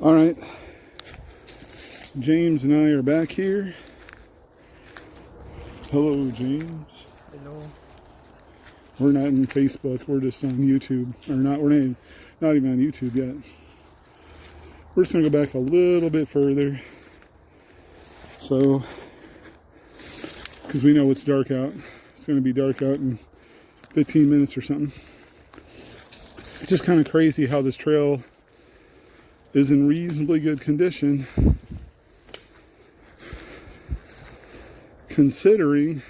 All right, James and I are back here. Hello, James. Hello. We're not on Facebook. We're just on YouTube. Or not. We're not even on YouTube yet. We're just gonna go back a little bit further. So, because we know it's dark out. It's gonna be dark out in 15 minutes or something. It's just kind of crazy how this trail is in reasonably good condition, considering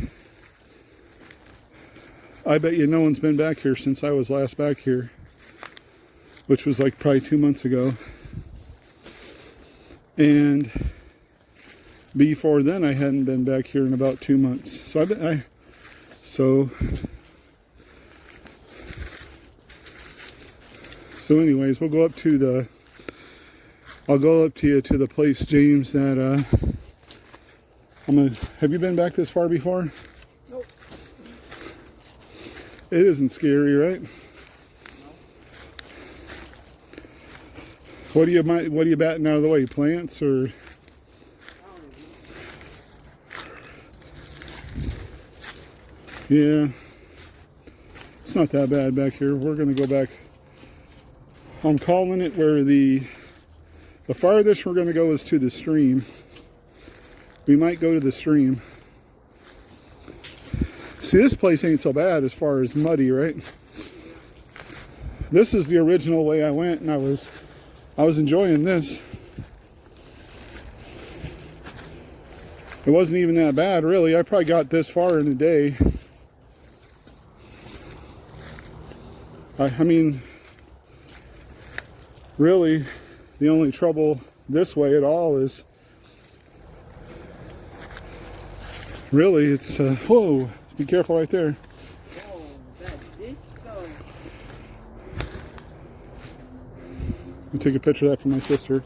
I bet you no one's been back here since I was last back here, which was like probably 2 months ago. And before then I hadn't been back here in about 2 months. So anyways, we'll go up to I'll go up to you to the place, James, that have you been back this far before? Nope. It isn't scary, right? No. What are you batting out of the way? Plants or? Yeah. It's not that bad back here. We're gonna go back. I'm calling it where the farthest we're gonna go is to the stream. We might go to the stream. See, this place ain't so bad as far as muddy, right? This is the original way I went, and I was enjoying this. It wasn't even that bad, really. I probably got this far in a day. I mean, really, the only trouble this way at all is really it's whoa, be careful right there. Whoa, that disco. I'll take a picture of that for my sister.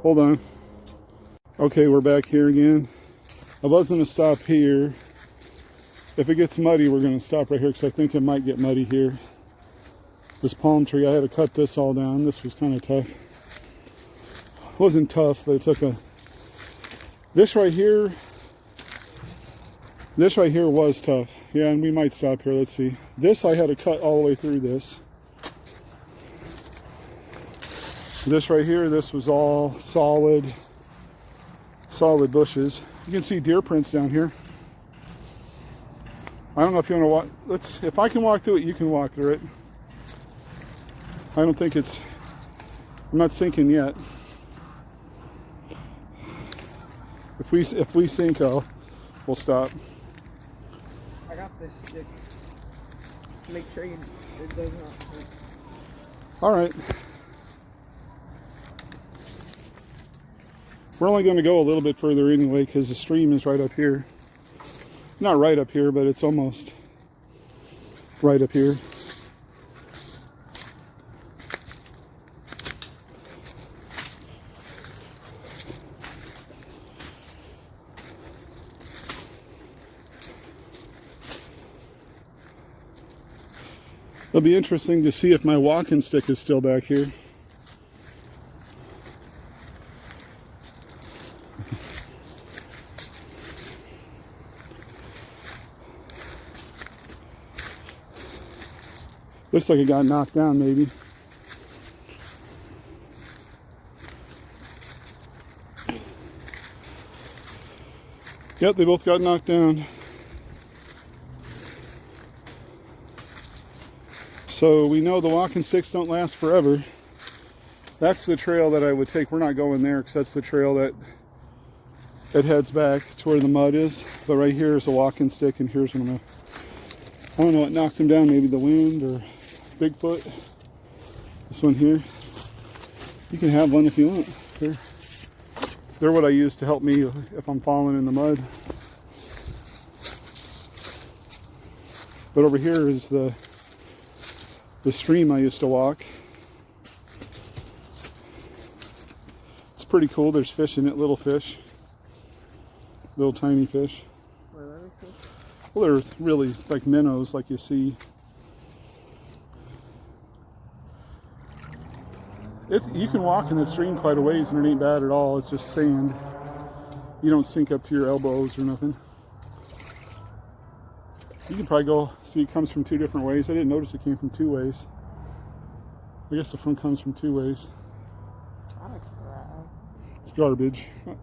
Hold on. Okay, we're back here again. I was going to stop here. If it gets muddy, we're going to stop right here because I think it might get muddy here. This palm tree, I had to cut this all down. This was kind of tough. It wasn't tough, but it took this right here was tough. Yeah, and we might stop here. Let's see. This I had to cut all the way through this. This right here, this was all solid bushes. You can see deer prints down here. I don't know if you want to walk. If I can walk through it, you can walk through it. I don't think I'm not sinking yet. If we sink, we'll stop. I got this stick. Make sure it does not hurt. All right. We're only going to go a little bit further anyway because the stream is right up here. Not right up here, but it's almost right up here. It'll be interesting to see if my walking stick is still back here. Looks like it got knocked down, maybe. Yep, they both got knocked down. So we know the walking sticks don't last forever. That's the trail that I would take. We're not going there because that's the trail that it heads back to where the mud is. But right here is a walking stick, and here's one of I don't know what knocked them down. Maybe the wind or Bigfoot. This one here. You can have one if you want. They're what I use to help me if I'm falling in the mud. But over here is the stream I used to walk. It's pretty cool. There's fish in it, little fish. Little tiny fish. Wait, let me see. Well, they're really like minnows like you see. You can walk in the stream quite a ways and it ain't bad at all. It's just sand. You don't sink up to your elbows or nothing. You can probably go, see, it comes from 2 different ways. I didn't notice it came from 2 ways. I guess the front comes from 2 ways. It's garbage. I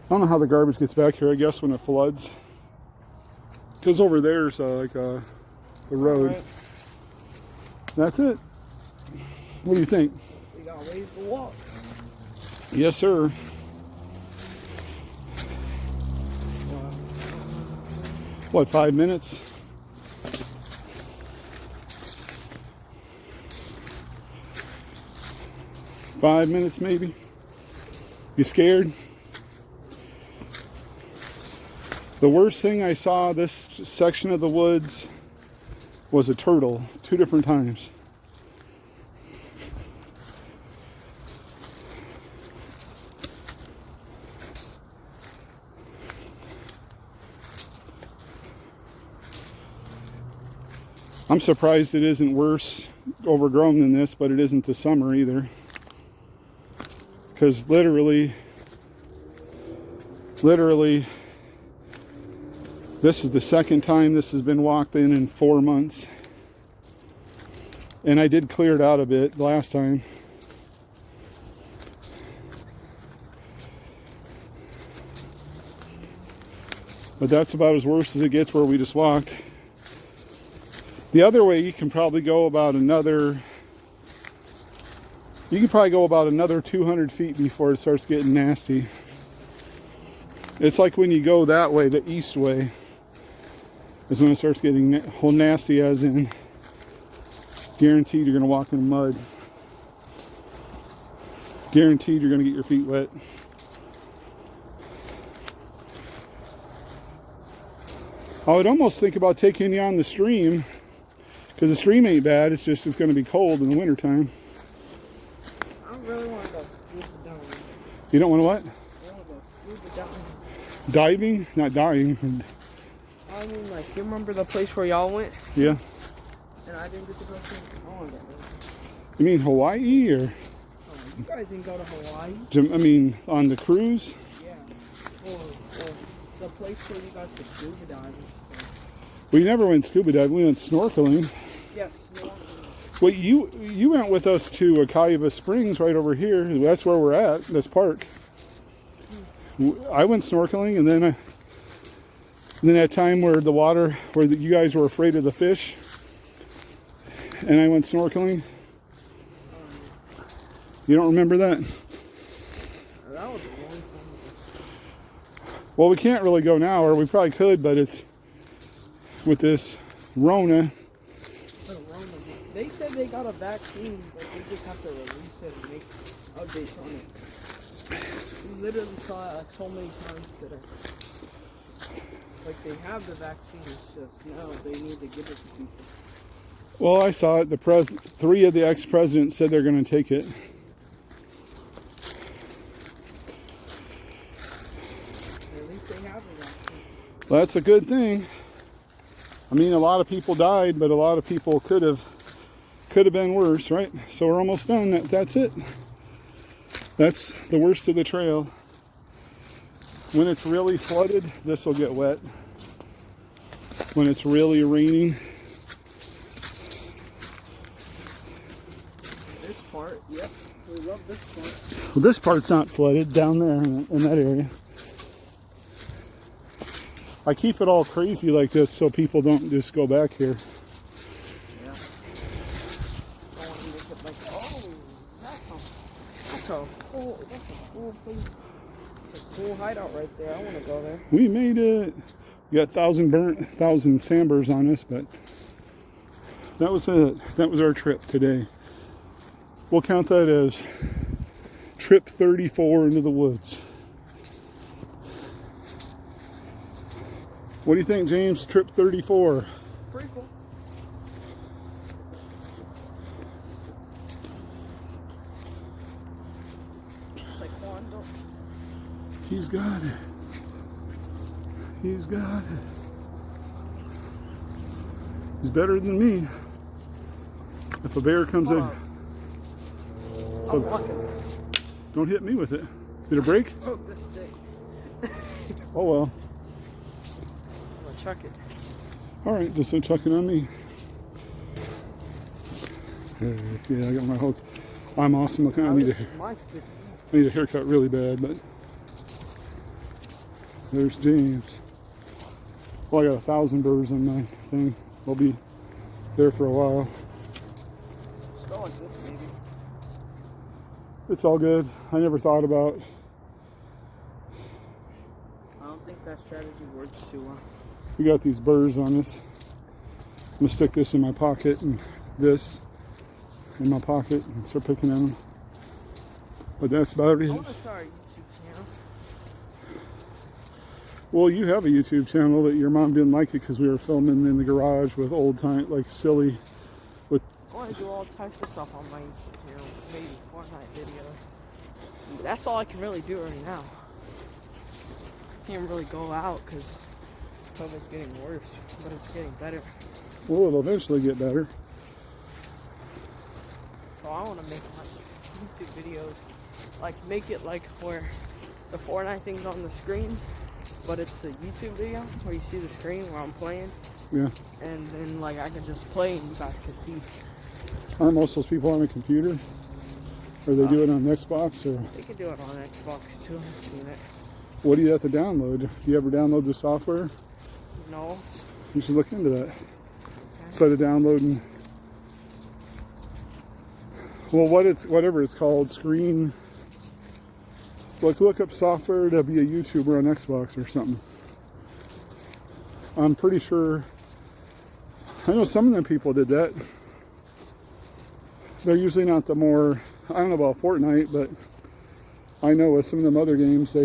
don't know how the garbage gets back here. I guess when it floods. Because over there's the road. Right. That's it. What do you think? We got ways to walk. Yes, sir. What, 5 minutes? Five minutes maybe? You scared? The worst thing I saw this section of the woods was a turtle 2 different times. I'm surprised it isn't worse overgrown than this, but it isn't the summer either. Because literally, this is the second time this has been walked in 4 months. And I did clear it out a bit last time. But that's about as worse as it gets where we just walked. The other way you can probably go about another 200 feet before it starts getting nasty. It's like when you go that way, the east way, is when it starts getting whole nasty, as in guaranteed you're going to walk in mud. Guaranteed you're going to get your feet wet. I would almost think about taking you on the stream, because the stream ain't bad, it's just it's going to be cold in the wintertime. I don't really want to go scuba diving. You don't want to what? I want to go scuba diving. Diving? Not dying. I mean, like, you remember the place where y'all went? Yeah. And I didn't get to go to? I want to go there. You mean Hawaii or? You guys didn't go to Hawaii? I mean, on the cruise? Yeah. Or the place where you got the scuba diving stuff. We never went scuba diving. We went snorkeling. Yes. You Well, you went with us to Cayuga Springs right over here. That's where we're at, this park. I went snorkeling, and then that time where you guys were afraid of the fish, and I went snorkeling. You don't remember that? That was a long time ago. Well, we can't really go now, or we probably could, but it's with this Rona. They said they got a vaccine, but they just have to release it and make updates on it. We literally saw it like so many times today. Like, they have the vaccine, it's just now they need to give it to people. Well, I saw it. 3 of the ex-presidents said they're going to take it. At least they have a vaccine. Well, that's a good thing. I mean, a lot of people died, but a lot of people could have been worse, right? So we're almost done. That's it. That's the worst of the trail. When it's really flooded, this will get wet. When it's really raining. This part, yep. We love this part. Well, this part's not flooded down there in that area. I keep it all crazy like this so people don't just go back here. Yeah. I want to make it like, oh, that's a cool place. It's a cool hideout right there. I want to go there. We made it. We got 1,000 sandburs on us, but that was it. That was our trip today. We'll count that as trip 34 into the woods. What do you think, James? Trip 34. Pretty cool. Taekwondo. He's got it. He's got it. He's better than me. If a bear comes in. So don't hit me with it. Did it break? Oh, this stick. Oh well. I'm gonna chuck it. Alright, just don't chuck it on me. Yeah, I got my hose. I'm awesome looking. I need a haircut really bad, but there's James. Well, I got 1,000 burrs on my thing. I'll be there for a while. Go like this, maybe. It's all good. I never thought about. I don't think that strategy works too well. We got these burrs on us. I'm gonna stick this in my pocket and this in my pocket and start picking at them. But that's about it. I want to start a YouTube channel. Well, you have a YouTube channel that your mom didn't like it because we were filming in the garage with old time, like silly. With I want to do all types of stuff on my YouTube channel. Maybe Fortnite videos. That's all I can really do right now. Can't really go out because COVID's getting worse, but it's getting better. well, it'll eventually get better. So I want to make like YouTube videos, like make it like where the Fortnite thing's on the screen, but it's the YouTube video where you see the screen where I'm playing. Yeah. And then like I can just play and you guys can see. Aren't most of those people on a computer? Or they do it on Xbox? Or They can do it on Xbox too. I've seen it. what do you have to download? Do you ever download the software? No. You should look into that. Instead of downloading, well, whatever it's called, screen. Look up software to be a YouTuber on Xbox or something. I'm pretty sure. I know some of them people did that. They're usually not the more. I don't know about Fortnite, but I know with some of them other games,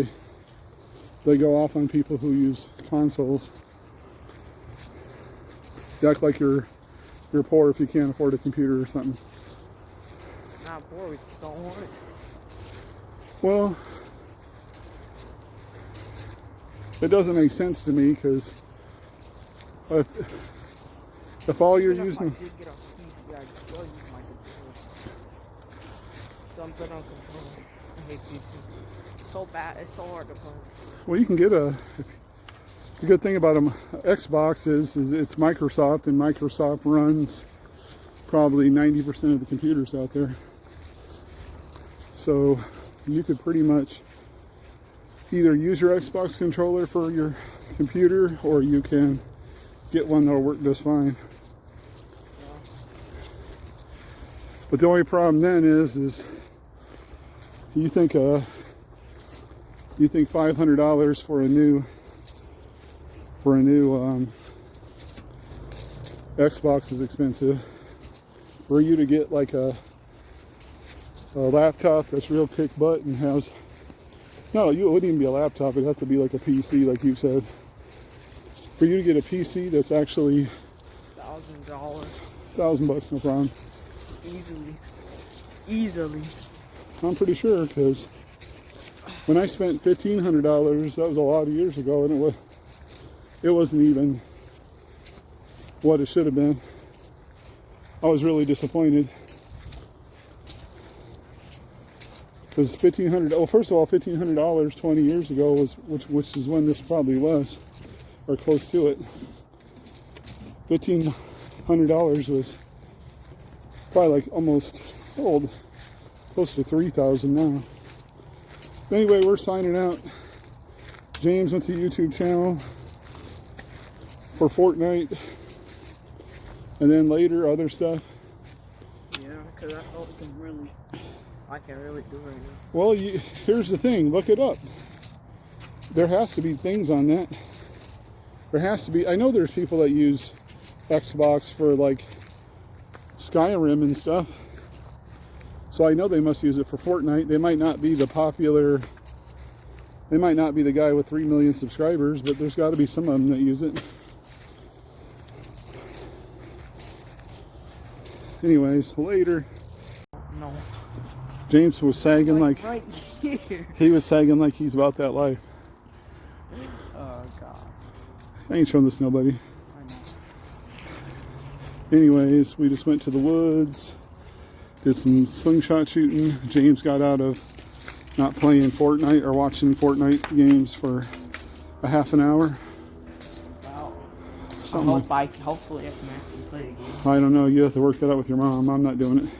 they go off on people who use consoles. You act like you're poor if you can't afford a computer or something. Not poor, we just don't want it. Well, it doesn't make sense to me because if all you're Even if using. I did get a PC, I'd still use my computer. Dump it on controller. I hate PC. It's so bad. It's so hard to play. Well, you can get the good thing about an Xbox is it's Microsoft, and Microsoft runs probably 90% of the computers out there. So you could pretty much either use your Xbox controller for your computer, or you can get one that'll work just fine. But the only problem then is you think $500 for a new Xbox is expensive. For you to get like a laptop that's real kick butt and has, no, it wouldn't even be a laptop. It'd have to be like a PC, like you said. For you to get a PC that's actually $1,000. $1,000, no problem. Easily. I'm pretty sure, because when I spent $1,500, that was a lot of years ago, and it wasn't even what it should have been. I was really disappointed. Because $1,500, well, first of all, $1,500 20 years ago was, which is when this probably was, or close to it. $1,500 was probably like almost old, close to $3,000 now. Anyway, we're signing out. James wants a YouTube channel for Fortnite, and then later other stuff. Yeah, because that's all I can really do right now. Well, here's the thing. Look it up. There has to be things on that. There has to be. I know there's people that use Xbox for like Skyrim and stuff. So I know they must use it for Fortnite. They might not be the popular. They might not be the guy with 3 million subscribers, but there's got to be some of them that use it. Anyways, later. No. James was sagging like right here. he was sagging like he's about that life. Oh God. I ain't showing this to nobody. I know. Anyways, we just went to the woods. Did some slingshot shooting. James got out of not playing Fortnite or watching Fortnite games for a half an hour. Wow. Something like, Hopefully I can actually play the game. I don't know. You have to work that out with your mom. I'm not doing it.